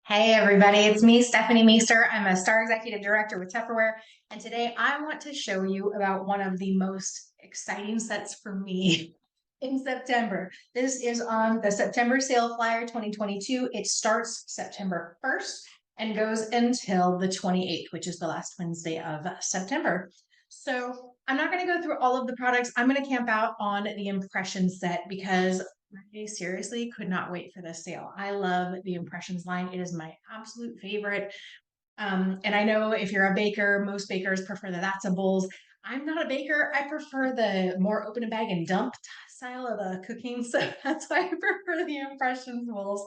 Hey everybody, it's me, Stephanie Meester. I'm a Star Executive Director with Tupperware, and today I want to show you about one of the most exciting sets for me in September. This is on the September Sale Flyer 2022. It starts September 1st and goes until the 28th, which is the last Wednesday of September. So I'm not going to go through all of the products. I'm going to camp out on the impression set because I seriously could not wait for this sale. I love the Impressions line. It is my absolute favorite. And I know if you're a baker, most bakers prefer the That's a Bowls. I'm not a baker. I prefer the more open a bag and dump style of cooking. So that's why I prefer the Impressions bowls.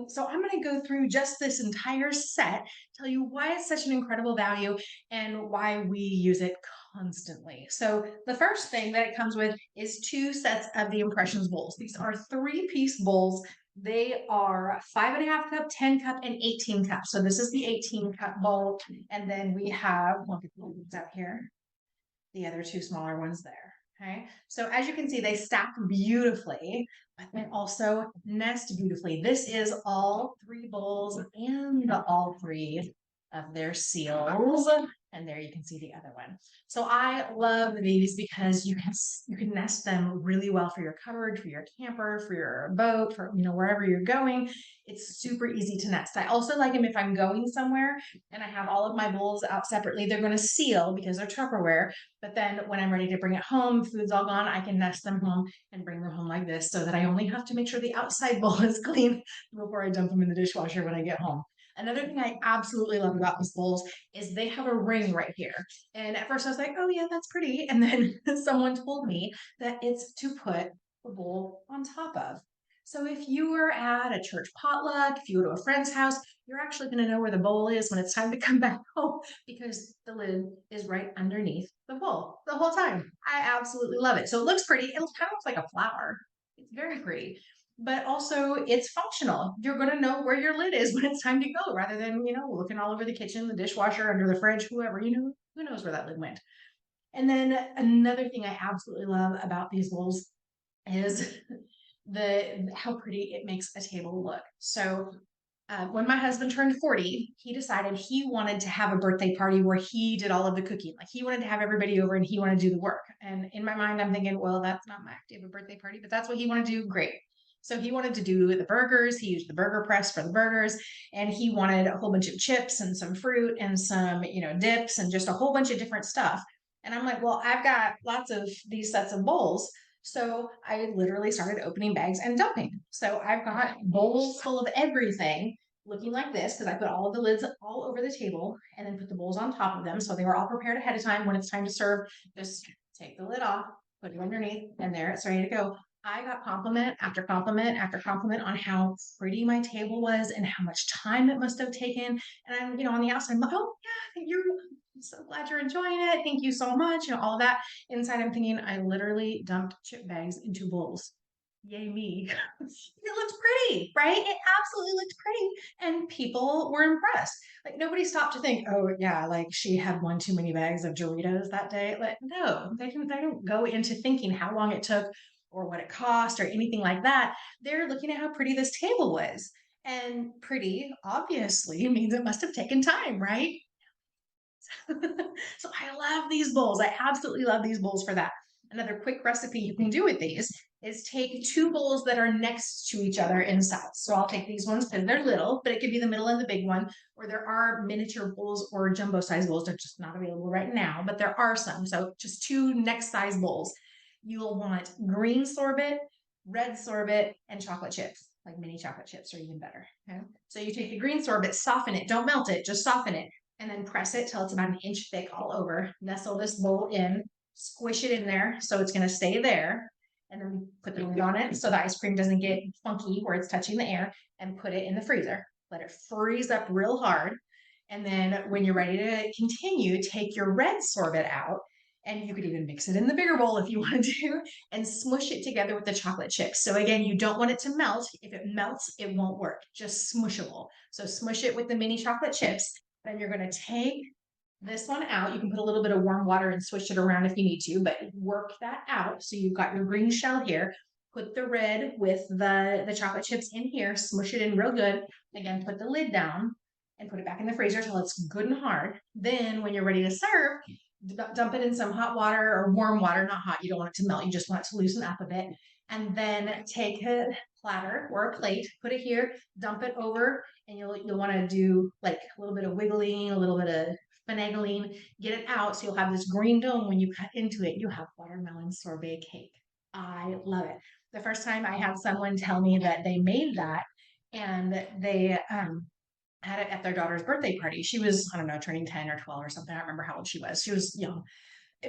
So I'm going to go through just this entire set, tell you why it's such an incredible value and why we use it constantly. So the first thing that it comes with is two sets of the Impressions bowls. These are three-piece bowls. They are 5.5 cup, 10 cup, and 18 cup. So this is the 18 cup bowl. And then we have, well, out here, the other two smaller ones there. Okay. So as you can see, they stack beautifully, but they also nest beautifully. This is all three bowls and all three of their seals. And there you can see the other one. So I love these because you can nest them really well for your cupboard, for your camper, for your boat, for wherever you're going. It's super easy to nest. I also like them if I'm going somewhere and I have all of my bowls out separately. They're going to seal because they're Tupperware. But then when I'm ready to bring it home, food's all gone, I can nest them home and bring them home like this so that I only have to make sure the outside bowl is clean before I dump them in the dishwasher when I get home. Another thing I absolutely love about these bowls is they have a ring right here. And at first I was like, oh yeah, that's pretty. And then someone told me that it's to put the bowl on top of. So if you were at a church potluck, if you go to a friend's house, you're actually going to know where the bowl is when it's time to come back home because the lid is right underneath the bowl the whole time. I absolutely love it. So it looks pretty. It kind of looks like a flower. It's very pretty, but also it's functional. You're going to know where your lid is when it's time to go rather than, looking all over the kitchen, the dishwasher, under the fridge, whoever, who knows where that lid went. And then another thing I absolutely love about these bowls is the how pretty it makes a table look. So when my husband turned 40, he decided he wanted to have a birthday party where he did all of the cooking. Like he wanted to have everybody over and he wanted to do the work. And in my mind, I'm thinking, well, that's not my active a birthday party, but that's what he wanted to do. Great. So he wanted to do the burgers. He used the burger press for the burgers, and he wanted a whole bunch of chips and some fruit and some, dips and just a whole bunch of different stuff. And I'm like, well, I've got lots of these sets of bowls. So I literally started opening bags and dumping. So I've got bowls full of everything looking like this because I put all of the lids all over the table and then put the bowls on top of them. So they were all prepared ahead of time. When it's time to serve, just take the lid off, put it underneath, and there it's ready to go. I got compliment after compliment after compliment on how pretty my table was and how much time it must have taken. And I'm, on the outside, I'm like, oh yeah, I'm so glad you're enjoying it. Thank you so much. All of that. Inside, I'm thinking I literally dumped chip bags into bowls. Yay me. It looked pretty, right? It absolutely looked pretty. And people were impressed. Like nobody stopped to think, oh yeah, like she had one too many bags of Doritos that day. Like, no, they don't go into thinking how long it took or what it cost or anything like that. They're looking at how pretty this table was. And pretty obviously means it must have taken time, right? So I love these bowls. I absolutely love these bowls for that. Another quick recipe you can do with these is take two bowls that are next to each other in size. So I'll take these ones because they're little, but it could be the middle and the big one, or there are miniature bowls or jumbo size bowls. They're just not available right now, but there are some. So just two next size bowls. You'll want green sorbet, red sorbet, and chocolate chips. Like mini chocolate chips are even better. Okay. So you take the green sorbet, soften it, don't melt it, just soften it, and then press it till it's about an inch thick all over. Nestle this bowl in, squish it in there so it's going to stay there. And then put the lid on it so the ice cream doesn't get funky where it's touching the air, and put it in the freezer. Let it freeze up real hard. And then when you're ready to continue, take your red sorbet out, and you could even mix it in the bigger bowl if you want to, and smush it together with the chocolate chips. So again, you don't want it to melt. If it melts, it won't work. Just smushable. So smush it with the mini chocolate chips. Then you're going to take this one out. You can put a little bit of warm water and swish it around if you need to, but work that out. So you've got your green shell here. Put the red with the chocolate chips in here, smush it in real good. Again, put the lid down and put it back in the freezer till it's good and hard. Then when you're ready to serve, dump it in some hot water or warm water, not hot. You don't want it to melt. You just want it to loosen up a bit. And then take a platter or a plate, put it here, dump it over, and you'll want to do like a little bit of wiggling, a little bit of finagling, get it out. So you'll have this green dome. When you cut into it, you have watermelon sorbet cake. I love it. The first time I had someone tell me that they made that and they had it at their daughter's birthday party. She was, I don't know, turning 10 or 12 or something. I don't remember how old she was. She was young.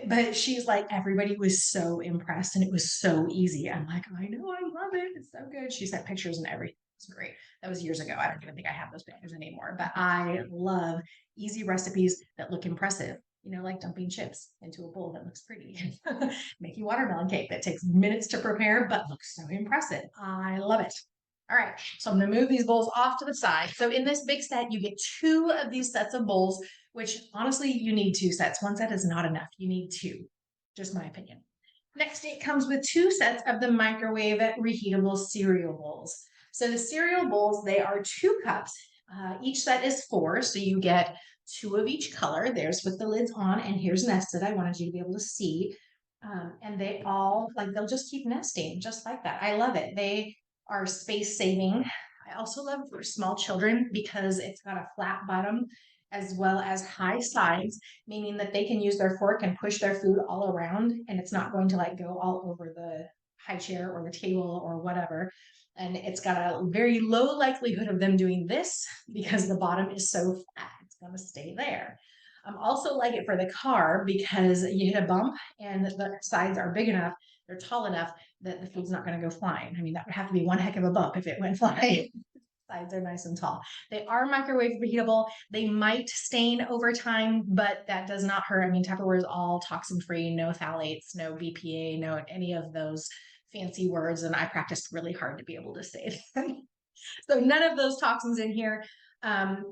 But she's like, everybody was so impressed and it was so easy. I'm like, I know, I love it. It's so good. She sent pictures and everything. It's great. That was years ago. I don't even think I have those pictures anymore. But I love easy recipes that look impressive. You know, like dumping chips into a bowl that looks pretty. Making watermelon cake that takes minutes to prepare but looks so impressive. I love it. All right, so I'm gonna move these bowls off to the side. So in this big set, you get 2 of these sets of bowls, which honestly, you need 2 sets. 1 set is not enough. You need 2, just my opinion. Next, it comes with 2 sets of the microwave reheatable cereal bowls. So the cereal bowls, they are 2 cups. Each set is 4, so you get 2 of each color. There's with the lids on, and here's nested. I wanted you to be able to see. And they all, like, they'll just keep nesting just like that. I love it. They are space saving. I also love for small children because it's got a flat bottom as well as high sides, meaning that they can use their fork and push their food all around and it's not going to like go all over the high chair or the table or whatever. And it's got a very low likelihood of them doing this because the bottom is so flat. It's going to stay there. Also like it for the car because you hit a bump and the sides are big enough, they're tall enough that the food's not going to go flying. I mean, that would have to be one heck of a bump if it went flying. Sides are nice and tall. They are microwave reheatable. They might stain over time, but that does not hurt. I mean, Tupperware is all toxin free, no phthalates, no BPA, no any of those fancy words. And I practiced really hard to be able to say them. So none of those toxins in here.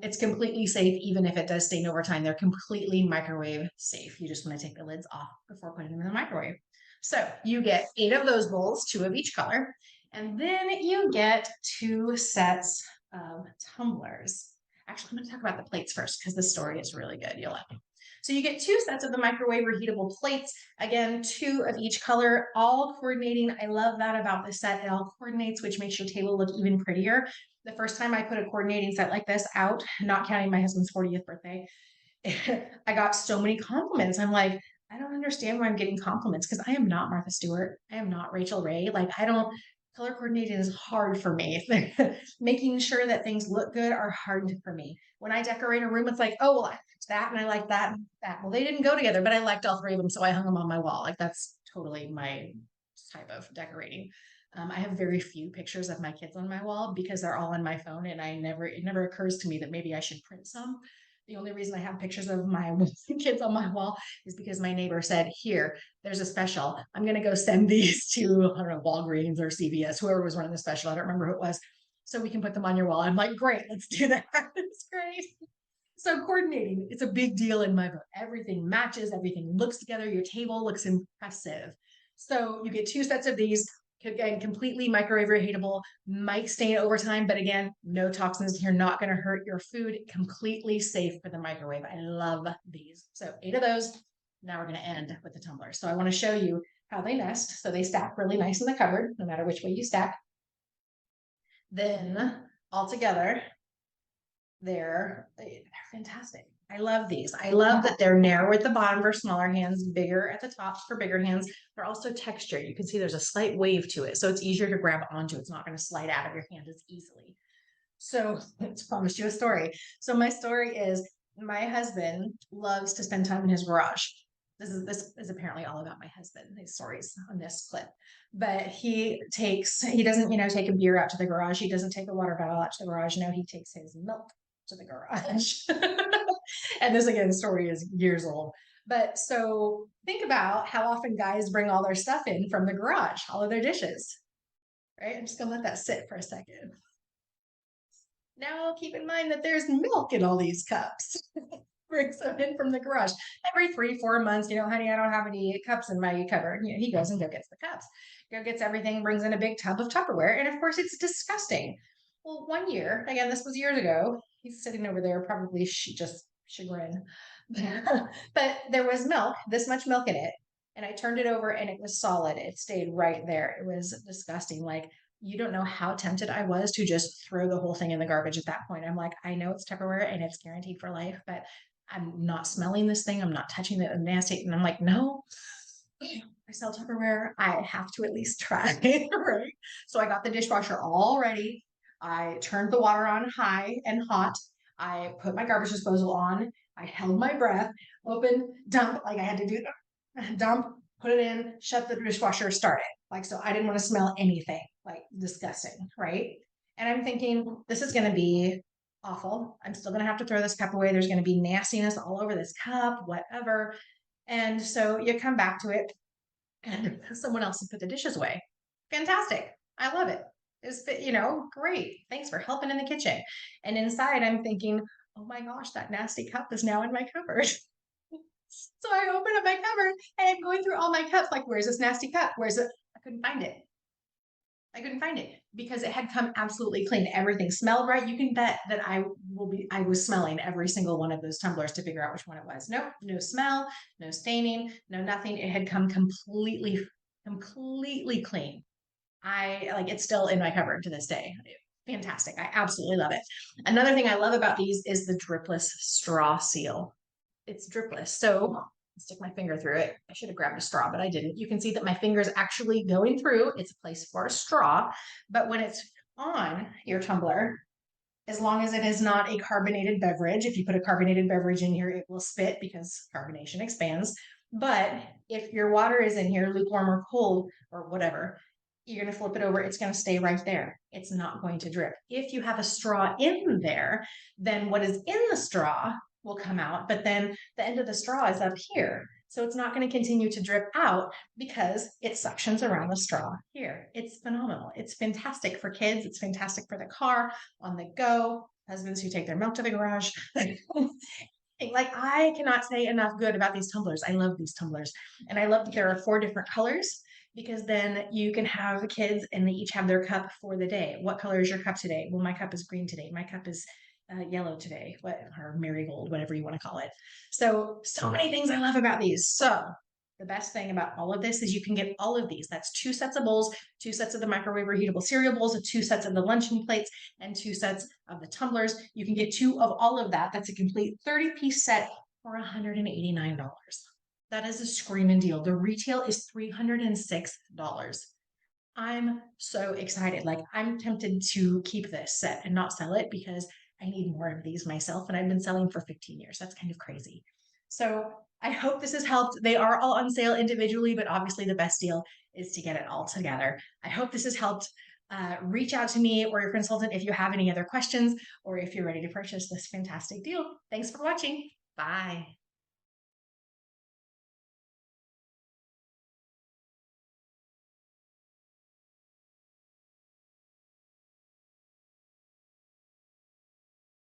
It's completely safe, even if it does stain over time. They're completely microwave safe. You just want to take the lids off before putting them in the microwave. So you get 8 of those bowls, 2 of each color, and then you get 2 sets of tumblers. Actually, I'm going to talk about the plates first because the story is really good. You'll like it. So you get 2 sets of the microwave reheatable plates. Again, 2 of each color, all coordinating. I love that about this set. It all coordinates, which makes your table look even prettier. The first time I put a coordinating set like this out, not counting my husband's 40th birthday, I got so many compliments. I'm like, I don't understand why I'm getting compliments because I am not Martha Stewart. I am not Rachel Ray. Like, I don't, color coordinating is hard for me. Making sure that things look good are hard for me. When I decorate a room, it's like, oh, well, I liked that and I like that and that. Well, they didn't go together, but I liked all 3 of them. So I hung them on my wall. Like, that's totally my type of decorating. I have very few pictures of my kids on my wall because they're all on my phone, and it never occurs to me that maybe I should print some. The only reason I have pictures of my kids on my wall is because my neighbor said, "Here, there's a special. I'm going to go send these to, I don't know, Walgreens or CVS, whoever was running the special. I don't remember who it was. So we can put them on your wall." I'm like, great, let's do that. It's great. So coordinating, it's a big deal in my book. Everything matches, everything looks together. Your table looks impressive. So you get 2 sets of these. Again, completely microwave reheatable, might stain over time, but again, no toxins. You're not going to hurt your food. Completely safe for the microwave. I love these. So 8 of those. Now we're going to end with the tumblers. So I want to show you how they nest. So they stack really nice in the cupboard, no matter which way you stack. Then all together, they're fantastic. I love these. I love that they're narrow at the bottom for smaller hands, bigger at the top for bigger hands. They're also textured. You can see there's a slight wave to it, so it's easier to grab onto. It's not going to slide out of your hand as easily. So let's promise you a story. So my story is my husband loves to spend time in his garage. This is apparently all about my husband, his stories on this clip. But he doesn't, take a beer out to the garage. He doesn't take a water bottle out to the garage. No, he takes his milk to the garage. And this again, story is years old. But so think about how often guys bring all their stuff in from the garage, all of their dishes, right? I'm just gonna let that sit for a second. Now keep in mind that there's milk in all these cups. brings them in from the garage every 3, 4 months. Honey, I don't have any cups in my cupboard. He goes and go gets the cups, go gets everything, brings in a big tub of Tupperware. And of course, it's disgusting. Well, one year, again, this was years ago, he's sitting over there, probably just chagrin. But there was milk, this much milk in it. And I turned it over and it was solid. It stayed right there. It was disgusting. Like, you don't know how tempted I was to just throw the whole thing in the garbage at that point. I'm like, I know it's Tupperware and it's guaranteed for life, but I'm not smelling this thing. I'm not touching it. I'm nasty. And I'm like, no, I sell Tupperware. I have to at least try. Right. So I got the dishwasher all ready. I turned the water on high and hot. I put my garbage disposal on. I held my breath, open, dump, like I had to do dump, put it in, shut the dishwasher, start it. Like, so I didn't want to smell anything like disgusting. Right. And I'm thinking, this is going to be awful. I'm still going to have to throw this cup away. There's going to be nastiness all over this cup, whatever. And so you come back to it and someone else has put the dishes away. Fantastic. I love it. It's, great. Thanks for helping in the kitchen. And inside, I'm thinking, oh my gosh, that nasty cup is now in my cupboard. So I open up my cupboard and I'm going through all my cups, like, where's this nasty cup? Where's it? I couldn't find it. I couldn't find it because it had come absolutely clean. Everything smelled right. You can bet that I was smelling every single one of those tumblers to figure out which one it was. Nope, no smell, no staining, no nothing. It had come completely clean. I like it's still in my cupboard to this day. Fantastic. I absolutely love it. Another thing I love about these is the dripless straw seal. It's dripless. So stick my finger through it. I should have grabbed a straw, but I didn't. You can see that my finger's actually going through. It's a place for a straw. But when it's on your tumbler, as long as it is not a carbonated beverage, if you put a carbonated beverage in here, it will spit because carbonation expands. But if your water is in here, lukewarm or cold or whatever, you're going to flip it over. It's going to stay right there. It's not going to drip. If you have a straw in there, then what is in the straw will come out, but then the end of the straw is up here. So it's not going to continue to drip out because it suctions around the straw here. It's phenomenal. It's fantastic for kids. It's fantastic for the car, on the go, husbands who take their milk to the garage. Like, I cannot say enough good about these tumblers. I love these tumblers. And I love that there are 4 different colors because then you can have kids and they each have their cup for the day. What color is your cup today? Well, my cup is green today. My cup is yellow today, or marigold, whatever you want to call it. So many things I love about these. So the best thing about all of this is you can get all of these. That's 2 sets of bowls, 2 sets of the microwave reheatable cereal bowls, 2 sets of the luncheon plates, and 2 sets of the tumblers. You can get 2 of all of that. That's a complete 30-piece set for $189. That is a screaming deal. The retail is $306. I'm so excited. Like, I'm tempted to keep this set and not sell it because I need more of these myself. And I've been selling for 15 years. That's kind of crazy. So I hope this has helped. They are all on sale individually, but obviously the best deal is to get it all together. I hope this has helped. Reach out to me or your consultant if you have any other questions or if you're ready to purchase this fantastic deal. Thanks for watching. Bye.